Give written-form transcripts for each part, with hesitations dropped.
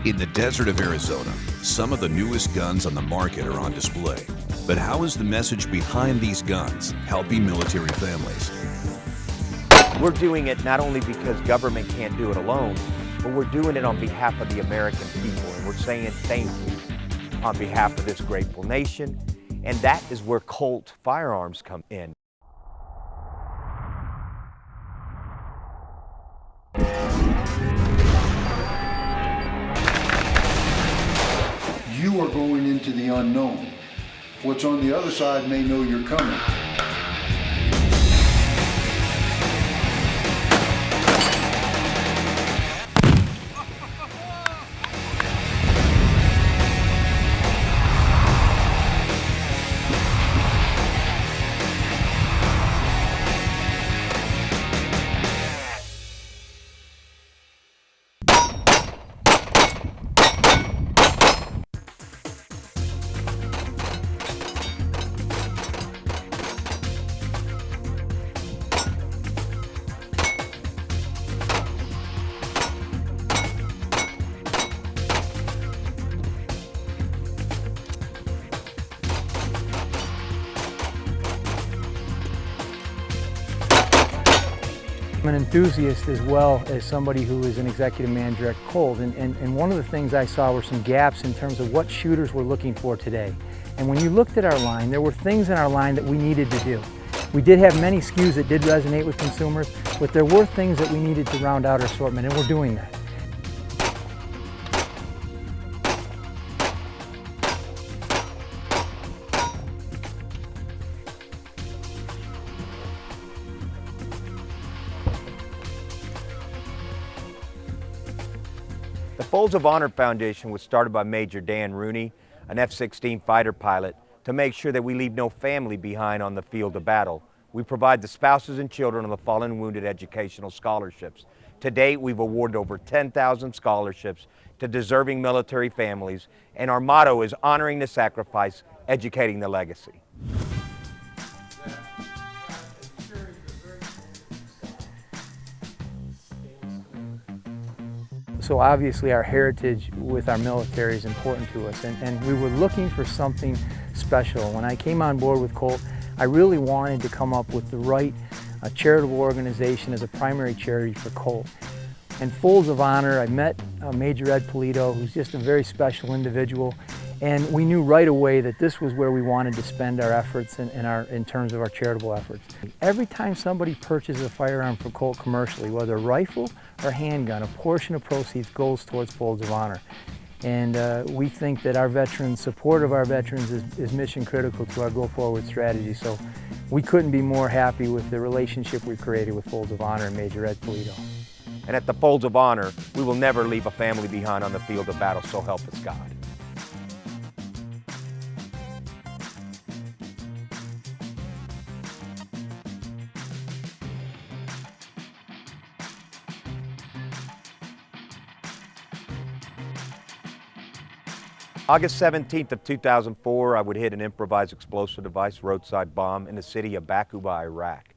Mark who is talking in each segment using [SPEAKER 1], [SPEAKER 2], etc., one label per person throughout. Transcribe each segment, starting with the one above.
[SPEAKER 1] In the desert of Arizona, some of the newest guns on the market are on display. But how is the message behind these guns helping military families?
[SPEAKER 2] We're doing it not only because government can't do it alone, but we're doing it on behalf of the American people. And we're saying thank you on behalf of this grateful nation. And that is where Colt Firearms come in.
[SPEAKER 3] You are going into the unknown. What's on the other side may know you're coming.
[SPEAKER 4] I'm an enthusiast as well as somebody who is an executive manager at Colt, and one of the things I saw were some gaps in terms of what shooters were looking for today. And when you looked at our line, there were things in our line that we needed to do. We did have many SKUs that did resonate with consumers, but there were things that we needed to round out our assortment, and we're doing that.
[SPEAKER 2] The Folds of Honor Foundation was started by Major Dan Rooney, an F-16 fighter pilot, to make sure that we leave no family behind on the field of battle. We provide the spouses and children of the fallen and wounded educational scholarships. To date, we've awarded over 10,000 scholarships to deserving military families, and our motto is honoring the sacrifice, educating the legacy.
[SPEAKER 4] So obviously our heritage with our military is important to us, and we were looking for something special. When I came on board with Colt, I really wanted to come up with the right charitable organization as a primary charity for Colt. And Folds of Honor, I met Major Ed Polito, who's just a very special individual, and we knew right away that this was where we wanted to spend our efforts in terms of our charitable efforts. Every time somebody purchases a firearm for Colt commercially, whether a rifle or handgun, a portion of proceeds goes towards Folds of Honor. And we think that our veterans, support of our veterans is mission critical to our go-forward strategy. So we couldn't be more happy with the relationship we've created with Folds of Honor and Major Ed Polito.
[SPEAKER 2] And at the Folds of Honor, we will never leave a family behind on the field of battle, so help us God. August 17th of 2004, I would hit an improvised explosive device roadside bomb in the city of Bakuba, Iraq.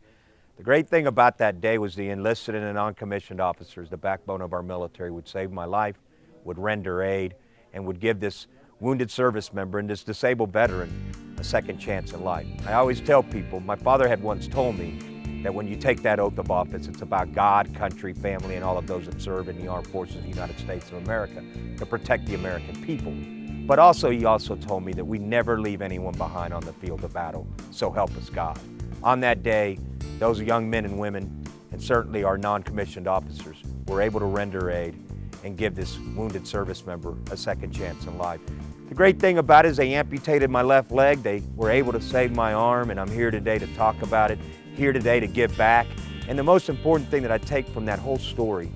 [SPEAKER 2] The great thing about that day was the enlisted and non-commissioned officers, the backbone of our military, would save my life, would render aid, and would give this wounded service member and this disabled veteran a second chance in life. I always tell people, my father had once told me that when you take that oath of office, it's about God, country, family, and all of those that serve in the armed forces of the United States of America to protect the American people. But also, he also told me that we never leave anyone behind on the field of battle, so help us God. On that day, those young men and women, and certainly our non-commissioned officers, were able to render aid and give this wounded service member a second chance in life. The great thing about it is they amputated my left leg, they were able to save my arm, and I'm here today to talk about it, here today to give back. And the most important thing that I take from that whole story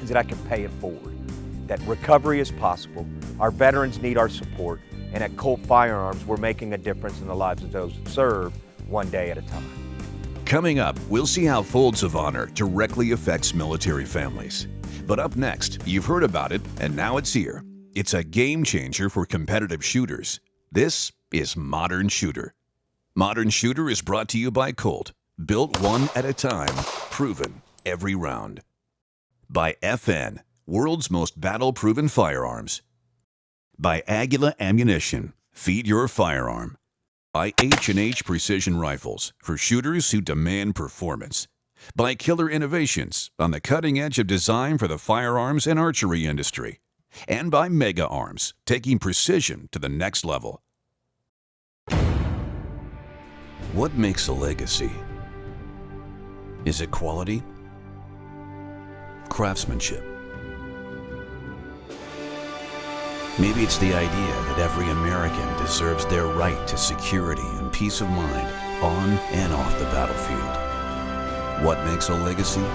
[SPEAKER 2] is that I can pay it forward, that recovery is possible. Our veterans need our support, and at Colt Firearms, we're making a difference in the lives of those that serve, one day at a time.
[SPEAKER 1] Coming up, we'll see how Folds of Honor directly affects military families. But up next, you've heard about it, and now it's here. It's a game changer for competitive shooters. This is Modern Shooter. Modern Shooter is brought to you by Colt. Built one at a time, proven every round. By FN. world's most battle-proven firearms. By Aguila Ammunition, feed your firearm. By H&H Precision Rifles, for shooters who demand performance. By Killer Innovations, on the cutting edge of design for the firearms and archery industry. And by Mega Arms, taking precision to the next level. What makes a legacy? Is it quality? Craftsmanship? Maybe it's the idea that every American deserves their right to security and peace of mind on and off the battlefield. What makes a legacy?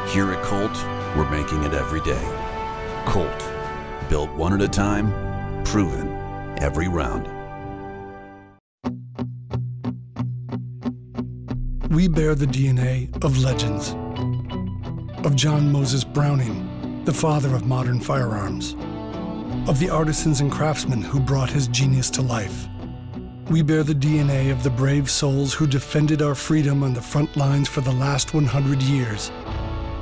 [SPEAKER 1] Here at Colt, we're making it every day. Colt, built one at a time, proven every round.
[SPEAKER 5] We bear the DNA of legends. Of John Moses Browning, the father of modern firearms. Of the artisans and craftsmen who brought his genius to life. We bear the DNA of the brave souls who defended our freedom on the front lines for the last 100 years,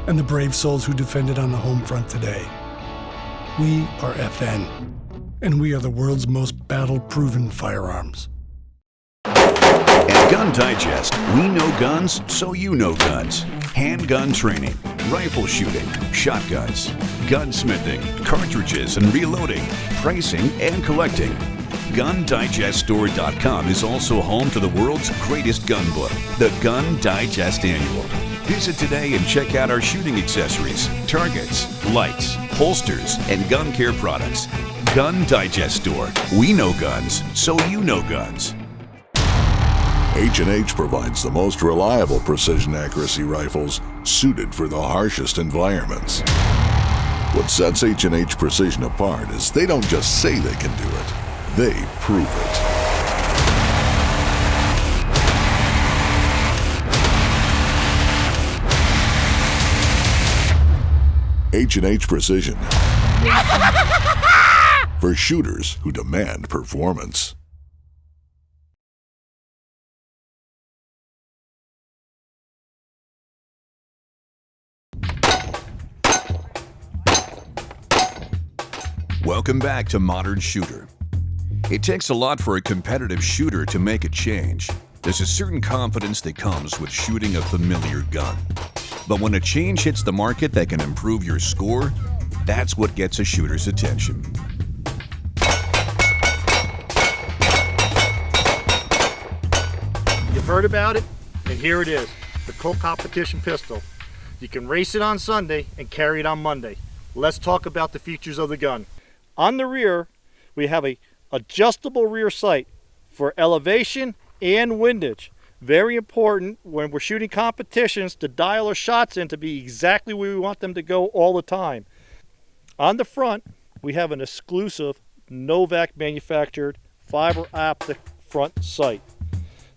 [SPEAKER 5] and the brave souls who defended on the home front today. We are FN, and we are the world's most battle-proven firearms.
[SPEAKER 1] At Gun Digest, we know guns, so you know guns. Handgun training, rifle shooting, shotguns, gunsmithing, cartridges and reloading, pricing and collecting. GunDigestStore.com is also home to the world's greatest gun book, the Gun Digest Annual. Visit today and check out our shooting accessories, targets, lights, holsters, and gun care products. Gun Digest Store. We know guns, so you know guns.
[SPEAKER 6] H&H provides the most reliable precision accuracy rifles suited for the harshest environments. What sets H&H Precision apart is they don't just say they can do it, they prove it. H&H Precision. For shooters who demand performance.
[SPEAKER 1] Welcome back to Modern Shooter. It takes a lot for a competitive shooter to make a change. There's a certain confidence that comes with shooting a familiar gun. But when a change hits the market that can improve your score, that's what gets a shooter's attention.
[SPEAKER 7] You've heard about it, and here it is, the Colt Competition Pistol. You can race it on Sunday and carry it on Monday. Let's talk about the features of the gun. On the rear, we have a adjustable rear sight for elevation and windage. Very important when we're shooting competitions to dial our shots in to be exactly where we want them to go all the time. On the front, we have an exclusive Novak manufactured fiber optic front sight.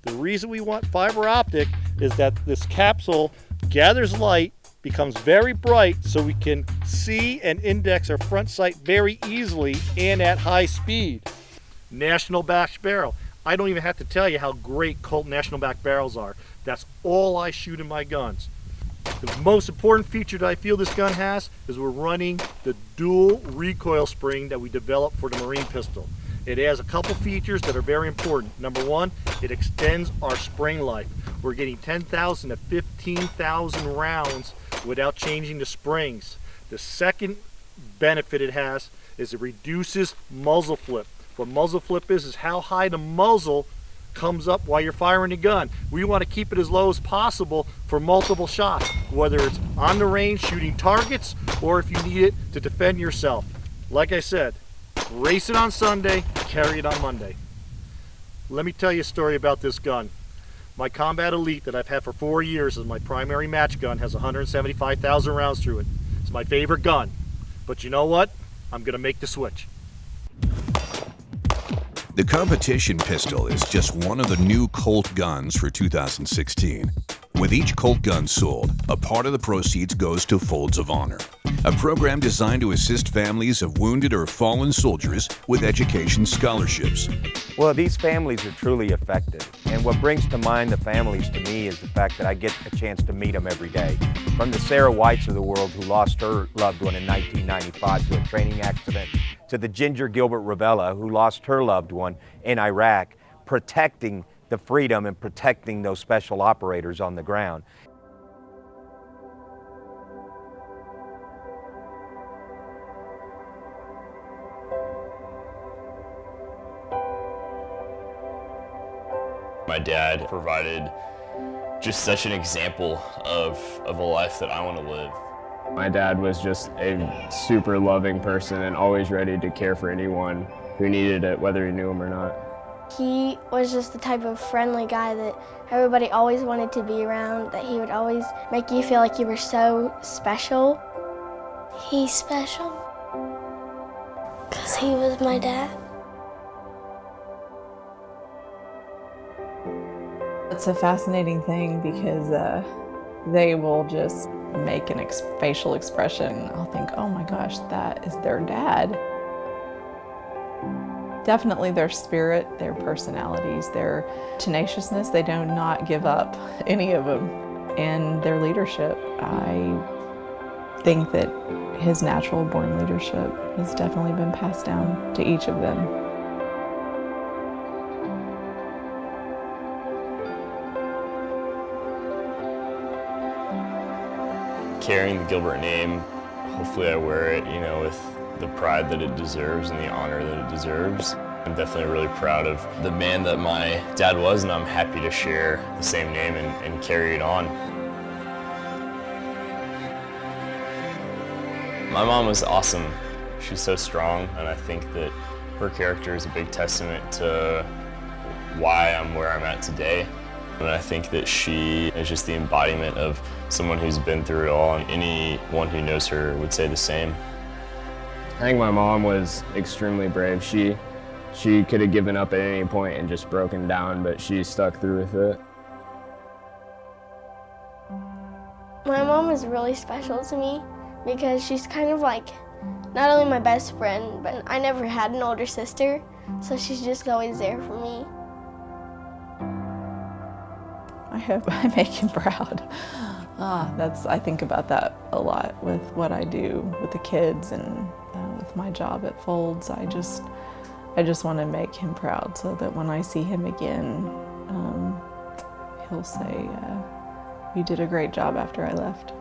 [SPEAKER 7] The reason we want fiber optic is that this capsule gathers light, becomes very bright, so we can see and index our front sight very easily and at high speed. National Match barrel. I don't even have to tell you how great Colt National Match barrels are. That's all I shoot in my guns. The most important feature that I feel this gun has is we're running the dual recoil spring that we developed for the Marine pistol. It has a couple features that are very important. Number one, it extends our spring life. We're getting 10,000 to 15,000 rounds without changing the springs. The second benefit it has is it reduces muzzle flip. What muzzle flip is how high the muzzle comes up while you're firing the gun. We want to keep it as low as possible for multiple shots, whether it's on the range shooting targets or if you need it to defend yourself. Like I said, race it on Sunday, carry it on Monday. Let me tell you a story about this gun. My Combat Elite that I've had for 4 years as my primary match gun has 175,000 rounds through it. It's my favorite gun. But you know what? I'm going to make the switch.
[SPEAKER 1] The Competition Pistol is just one of the new Colt guns for 2016. With each Colt gun sold, a part of the proceeds goes to Folds of Honor, a program designed to assist families of wounded or fallen soldiers with education scholarships.
[SPEAKER 2] Well, these families are truly affected. And what brings to mind the families to me is the fact that I get a chance to meet them every day. From the Sarah Whites of the world who lost her loved one in 1995 to a training accident, to the Ginger Gilbert Ravella who lost her loved one in Iraq, protecting the freedom and protecting those special operators on the ground.
[SPEAKER 8] My dad provided just such an example of a life that I want to live.
[SPEAKER 9] My dad was just a super loving person and always ready to care for anyone who needed it, whether he knew him or not.
[SPEAKER 10] He was just the type of friendly guy that everybody always wanted to be around, that he would always make you feel like you were so special.
[SPEAKER 11] He's special because he was my dad.
[SPEAKER 12] It's a fascinating thing because they will just make an facial expression. I'll think, oh my gosh, that is their dad. Definitely their spirit, their personalities, their tenaciousness. They do not give up, any of them. And their leadership. I think that his natural born leadership has definitely been passed down to each of them.
[SPEAKER 8] Carrying the Gilbert name, hopefully I wear it, with the pride that it deserves and the honor that it deserves. I'm definitely really proud of the man that my dad was, and I'm happy to share the same name and carry it on. My mom was awesome. She's so strong, and I think that her character is a big testament to why I'm where I'm at today. And I think that she is just the embodiment of someone who's been through it all, and anyone who knows her would say the same.
[SPEAKER 9] I think my mom was extremely brave. She could have given up at any point and just broken down, but she stuck through with it.
[SPEAKER 10] My mom is really special to me because she's kind of like not only my best friend, but I never had an older sister, so she's just always there for me.
[SPEAKER 12] I hope I make him proud. I think about that a lot with what I do with the kids and with my job at Folds. I just want to make him proud so that when I see him again, he'll say, you did a great job after I left.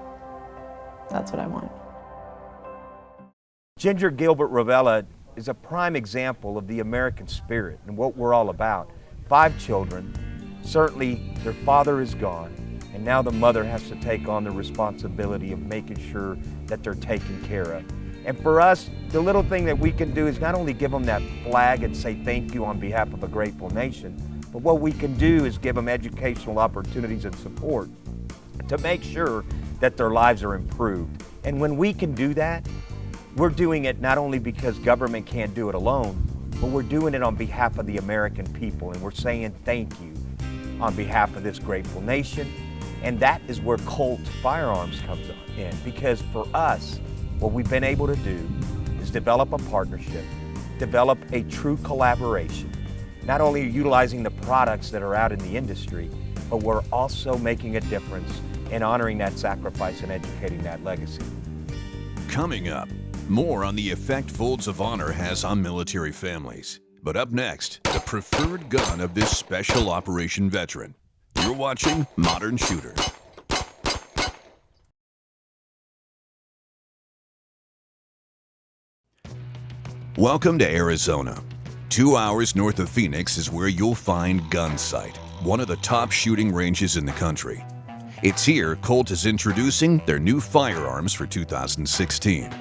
[SPEAKER 12] That's what I want.
[SPEAKER 2] Ginger Gilbert Ravella is a prime example of the American spirit and what we're all about. 5 children. Certainly, their father is gone, and now the mother has to take on the responsibility of making sure that they're taken care of. And for us, the little thing that we can do is not only give them that flag and say thank you on behalf of a grateful nation, but what we can do is give them educational opportunities and support to make sure that their lives are improved. And when we can do that, we're doing it not only because government can't do it alone, but we're doing it on behalf of the American people, and we're saying thank you on behalf of this grateful nation. And that is where Colt Firearms comes in, because for us, what we've been able to do is develop a partnership, develop a true collaboration, not only utilizing the products that are out in the industry, but we're also making a difference in honoring that sacrifice and educating that legacy.
[SPEAKER 1] Coming up, more on the effect Folds of Honor has on military families. But up next, the preferred gun of this special operation veteran. You're watching Modern Shooter. Welcome to Arizona. 2 hours north of Phoenix is where you'll find Gunsight, one of the top shooting ranges in the country. It's here Colt is introducing their new firearms for 2016.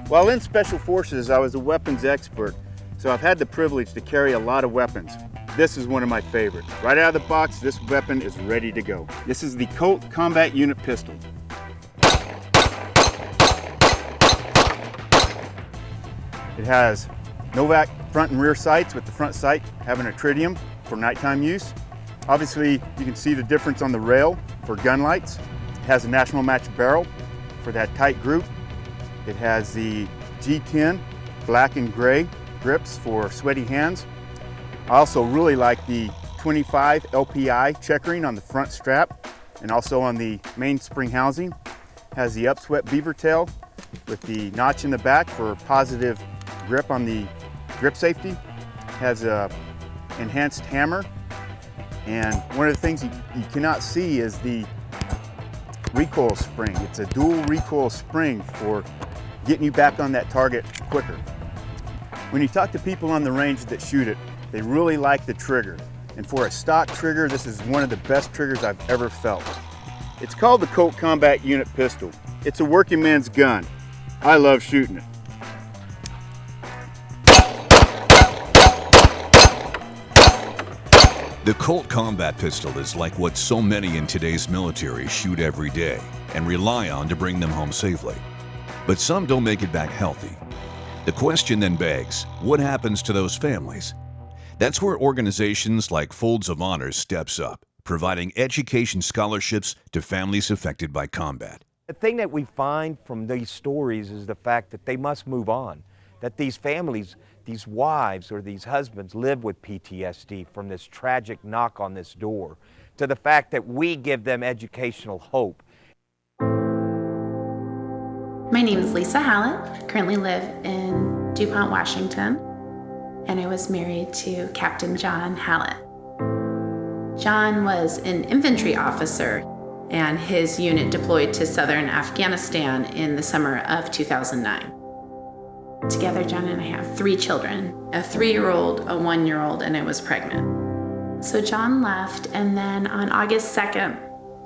[SPEAKER 13] While in Special Forces, I was a weapons expert, so I've had the privilege to carry a lot of weapons. This is one of my favorites. Right out of the box, this weapon is ready to go. This is the Colt Combat Unit Pistol. It has Novak front and rear sights, with the front sight having a tritium. for nighttime use. Obviously, you can see the difference on the rail for gun lights. It has a National Match barrel for that tight group. It has the G10 black and gray grips for sweaty hands. I also really like the 25 LPI checkering on the front strap and also on the mainspring housing. Has the upswept beaver tail with the notch in the back for positive grip on the grip safety. Has a enhanced hammer. And one of the things you cannot see is the recoil spring. It's a dual recoil spring for getting you back on that target quicker. When you talk to people on the range that shoot it, they really like the trigger. And for a stock trigger, this is one of the best triggers I've ever felt. It's called the Colt Combat Unit Pistol. It's a working man's gun. I love shooting it.
[SPEAKER 1] The Colt Combat Pistol is like what so many in today's military shoot every day and rely on to bring them home safely. But some don't make it back healthy. The question then begs, what happens to those families? That's where organizations like Folds of Honor steps up, providing education scholarships to families affected by combat.
[SPEAKER 2] The thing that we find from these stories is the fact that they must move on, that these families, these wives or these husbands live with PTSD from this tragic knock on this door, to the fact that we give them educational hope.
[SPEAKER 14] My name is Lisa Hallett. I currently live in DuPont, Washington, and I was married to Captain John Hallett. John was an infantry officer, and his unit deployed to southern Afghanistan in the summer of 2009. Together, John and I have 3 children, a 3-year-old, a 1-year-old, and I was pregnant. So John left, and then on August 2nd,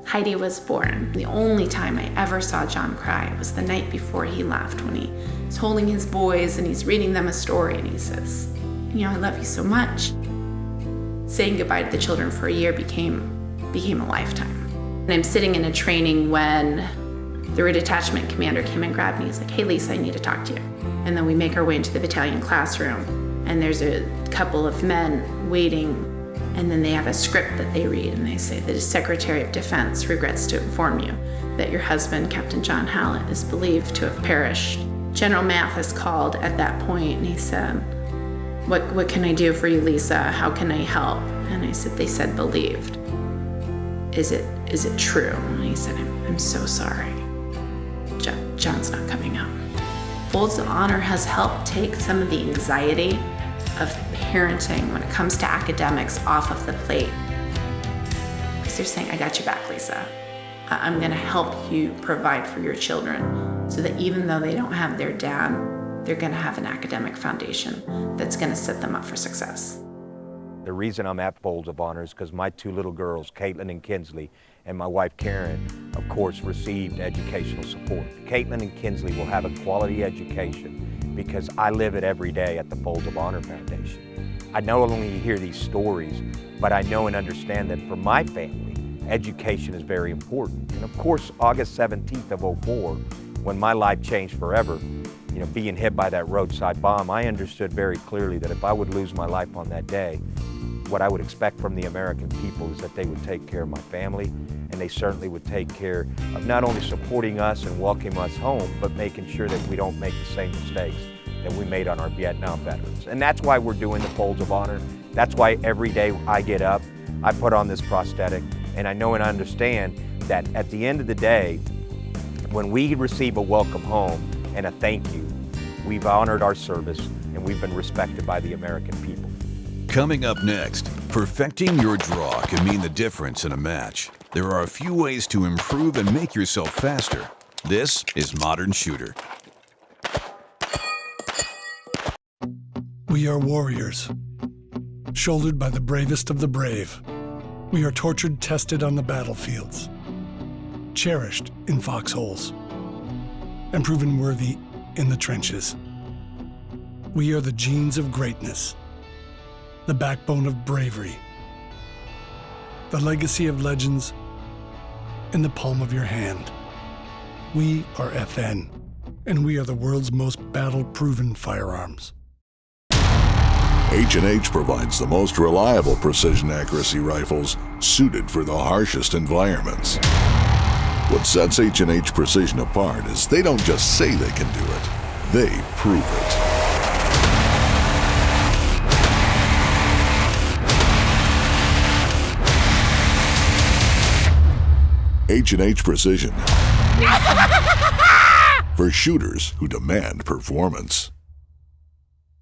[SPEAKER 14] Heidi was born. The only time I ever saw John cry was the night before he left, when he was holding his boys and he's reading them a story, and he says, "You know, I love you so much." Saying goodbye to the children for a year became a lifetime. And I'm sitting in a training when the detachment commander came and grabbed me. He's like, "Hey Lisa, I need to talk to you." And then we make our way into the battalion classroom, and there's a couple of men waiting, and then they have a script that they read, and they say, "The Secretary of Defense regrets to inform you that your husband, Captain John Hallett, is believed to have perished." General Mathis called at that point, and he said, What can I do for you, Lisa? How can I help?" And I said, "They said believed. Is it true?" And he said, I'm so sorry. John's not coming out." Folds of Honor has helped take some of the anxiety of parenting when it comes to academics off of the plate. Because they're saying, "I got your back, Lisa. I'm gonna help you provide for your children so that even though they don't have their dad, they're gonna have an academic foundation that's gonna set them up for success."
[SPEAKER 2] The reason I'm at Folds of Honor is because my 2 little girls, Caitlin and Kinsley, and my wife Karen, of course, received educational support. Caitlin and Kinsley will have a quality education because I live it every day at the Folds of Honor Foundation. I not only hear these stories, but I know and understand that for my family, education is very important. And of course, August 17th of '04, when my life changed forever, you know, being hit by that roadside bomb, I understood very clearly that if I would lose my life on that day, what I would expect from the American people is that they would take care of my family, and they certainly would take care of not only supporting us and welcoming us home, but making sure that we don't make the same mistakes that we made on our Vietnam veterans. And that's why we're doing the Folds of Honor. That's why every day I get up, I put on this prosthetic, and I know and understand that at the end of the day, when we receive a welcome home and a thank you, we've honored our service and we've been respected by the American people.
[SPEAKER 1] Coming up next, perfecting your draw can mean the difference in a match. There are a few ways to improve and make yourself faster. This is Modern Shooter.
[SPEAKER 5] We are warriors, shouldered by the bravest of the brave. We are tortured, tested on the battlefields, cherished in foxholes, and proven worthy in the trenches. We are the genes of greatness, the backbone of bravery, the legacy of legends in the palm of your hand. We are FN, and we are the world's most battle-proven firearms.
[SPEAKER 6] H&H provides the most reliable precision accuracy rifles suited for the harshest environments. What sets H&H Precision apart is they don't just say they can do it, they prove it. H&H Precision. For shooters who demand performance.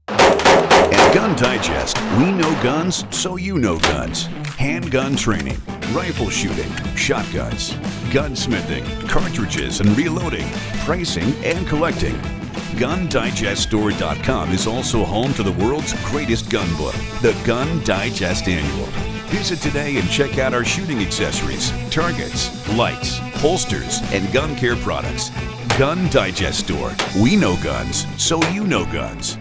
[SPEAKER 1] At Gun Digest, we know guns, so you know guns. Handgun training, rifle shooting, shotguns, gunsmithing, cartridges and reloading, pricing and collecting. GunDigestStore.com is also home to the world's greatest gun book, the Gun Digest Annual. Visit today and check out our shooting accessories, targets, lights, holsters, and gun care products. Gun Digest Store. We know guns, so you know guns.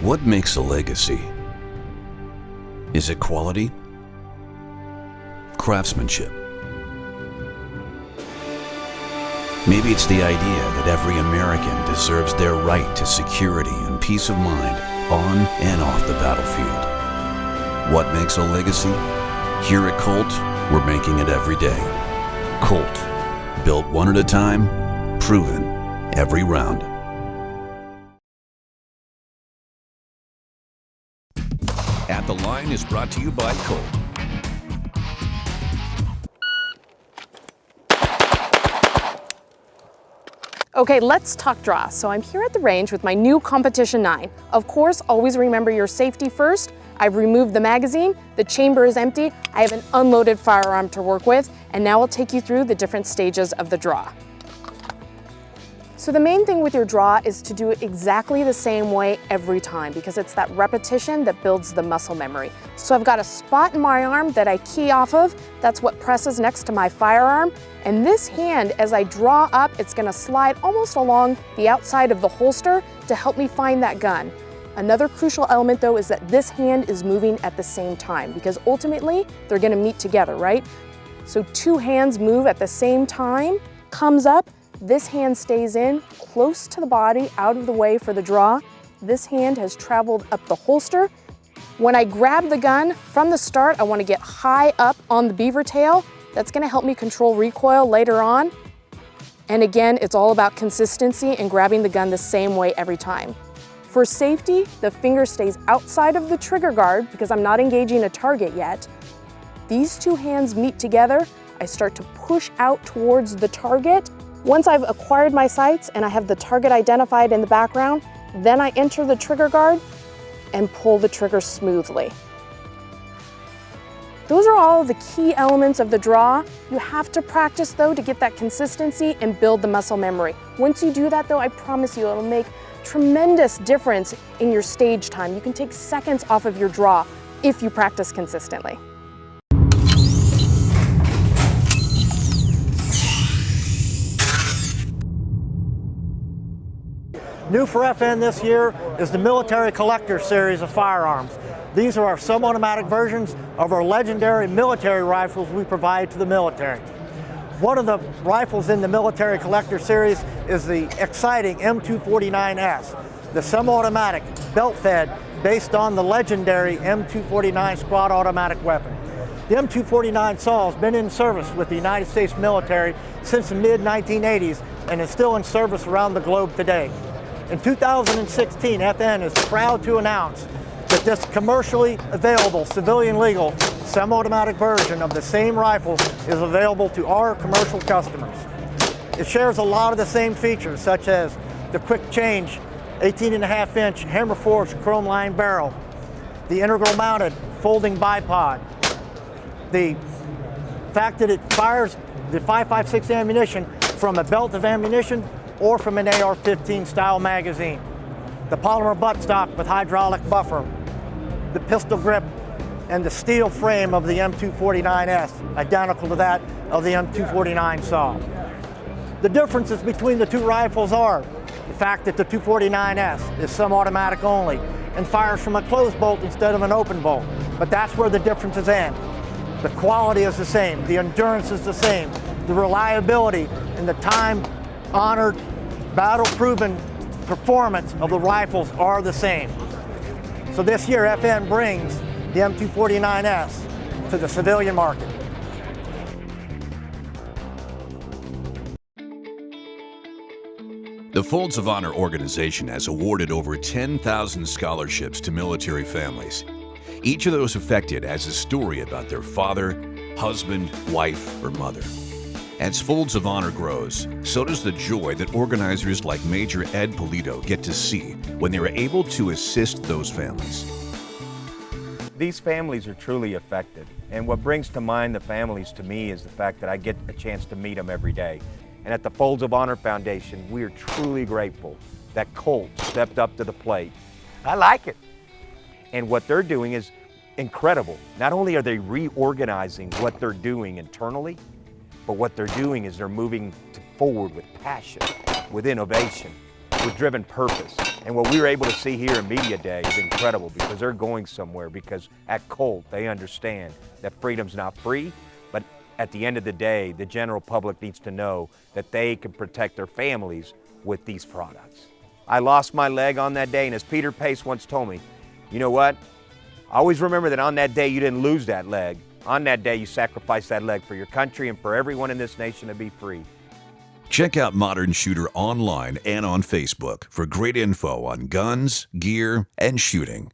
[SPEAKER 1] What makes a legacy? Is it quality? Craftsmanship? Maybe it's the idea that every American deserves their right to security and peace of mind on and off the battlefield. What makes a legacy? Here at Colt, we're making it every day. Colt, built one at a time, proven every round. At the Line is brought to you by Colt.
[SPEAKER 15] Okay, let's talk draw. So I'm here at the range with my new Competition 9. Of course, always remember your safety first. I've removed the magazine, the chamber is empty, I have an unloaded firearm to work with, and now I'll take you through the different stages of the draw. So the main thing with your draw is to do it exactly the same way every time, because it's that repetition that builds the muscle memory. So I've got a spot in my arm that I key off of. That's what presses next to my firearm. And this hand, as I draw up, it's gonna slide almost along the outside of the holster to help me find that gun. Another crucial element though is that this hand is moving at the same time, because ultimately they're gonna meet together, right? So two hands move at the same time, comes up, this hand stays in, close to the body, out of the way for the draw. This hand has traveled up the holster. When I grab the gun from the start, I want to get high up on the beaver tail. That's going to help me control recoil later on. And again, it's all about consistency and grabbing the gun the same way every time. For safety, the finger stays outside of the trigger guard because I'm not engaging a target yet. These two hands meet together. I start to push out towards the target. Once I've acquired my sights and I have the target identified in the background, then I enter the trigger guard and pull the trigger smoothly. Those are all the key elements of the draw. You have to practice though to get that consistency and build the muscle memory. Once you do that though, I promise you it'll make tremendous difference in your stage time. You can take seconds off of your draw if you practice consistently.
[SPEAKER 16] New for FN this year is the Military Collector series of firearms. These are our sub-automatic versions of our legendary military rifles we provide to the military. One of the rifles in the Military Collector series is the exciting M249S, the semi-automatic, belt-fed, based on the legendary M249 squad automatic weapon. The M249 SAW has been in service with the United States military since the mid-1980s and is still in service around the globe today. In 2016, FN is proud to announce that this commercially available, civilian legal, semi-automatic version of the same rifle is available to our commercial customers. It shares a lot of the same features, such as the quick change 18.5-inch hammer-forged chrome lined barrel, the integral mounted folding bipod, the fact that it fires the 5.56 ammunition from a belt of ammunition or from an AR-15 style magazine, the polymer buttstock with hydraulic buffer, the pistol grip, and the steel frame of the M249S, identical to that of the M249 SAW. The differences between the two rifles are the fact that the 249S is semi-automatic only and fires from a closed bolt instead of an open bolt, but that's where the differences end. The quality is the same, the endurance is the same, the reliability and the time-honored, battle-proven performance of the rifles are the same. So this year, FN brings the M249S to the civilian market.
[SPEAKER 1] The Folds of Honor organization has awarded over 10,000 scholarships to military families. Each of those affected has a story about their father, husband, wife, or mother. As Folds of Honor grows, so does the joy that organizers like Major Ed Polito get to see when they are able to assist those families.
[SPEAKER 2] These families are truly affected, and what brings to mind the families to me is the fact that I get a chance to meet them every day. And at the Folds of Honor Foundation, we are truly grateful that Colt stepped up to the plate. I like it. And what they're doing is incredible. Not only are they reorganizing what they're doing internally, but what they're doing is they're moving forward with passion, with innovation, with driven purpose. And what we were able to see here in Media Day is incredible because they're going somewhere, because at Colt, they understand that freedom's not free, but at the end of the day, the general public needs to know that they can protect their families with these products. I lost my leg on that day, and as Peter Pace once told me, you know what? Always remember that on that day, you didn't lose that leg. On that day, you sacrificed that leg for your country and for everyone in this nation to be free.
[SPEAKER 1] Check out Modern Shooter online and on Facebook for great info on guns, gear, and shooting.